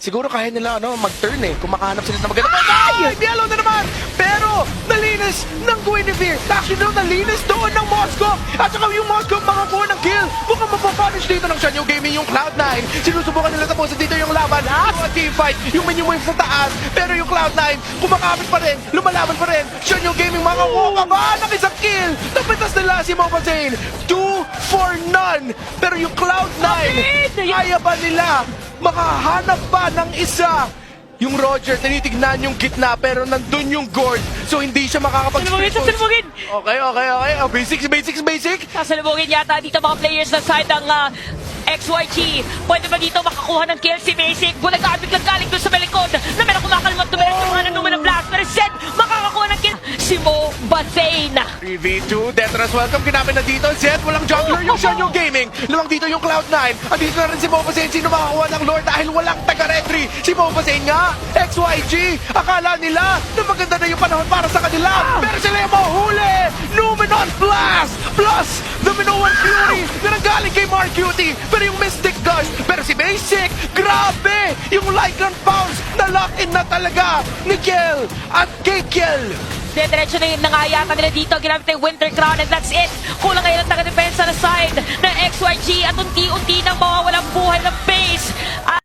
Siguro kaya nila mag-turn kung makahanap sila ng magandang ay! Yellow na naman! Pero nalinis ng Guinevere. Actually, nalinis doon ng Moscow. At saka yung Moscow makakuha ng kill. Mukhang mapapunish dito ng Shanyo Gaming yung Cloud9. Sinusubukan nila tapusin dito yung laban. At teamfight, yung menu wave sa taas. Pero yung Cloud9, kumakapit pa rin. Lumalaban pa rin. Shanyo Gaming makakuha ka ba ng isang kill? Napitas nila si Mobile Zane. 2 for none. Pero yung Cloud9, kaya ba nila makahanap pa ng isa? Yung Roger, tinitignan yung gitna pero nandun yung Gord. So hindi siya makakapag-split. Sasalubugin! Okay. Oh, basic. Sasalubugin yata dito mga players na side ng XYG. Pwede ba dito makakuha ng kill si Basic? Bulagaan biglang galing doon sa melikod na meron kumakalmot tumirik yung mga nanuman ng blast. Pero Zed, makakakuha ng kill si Mo Bathane. 3v2, Detras welcome. Kinapin na dito. Zed, walang jungler yung Shanyo Gaming. Lumang dito yung Cloud9. Andito na rin si Mobile Zane. Sino makakuha ng lore dahil walang taga-retry? Si Mobile Zane nga. XYG. Akala nila na maganda na yung panahon para sa kanila. Pero sila yung mahuli. Numenon Blast plus the Minoan Fury na nanggaling kay Mark Cutie. Pero yung Mystic Gush. Pero si Basic, grabe! Yung Lycan Pounce na lock-in na talaga ni Kiel at kay Kiel. Diretso na yung nangayatan nila dito. Ginamit na yung Winter Crown and that's it. Kulang ngayon ang taga-defensa na side ng XYG at unti-unti nang mawawalang buhay ng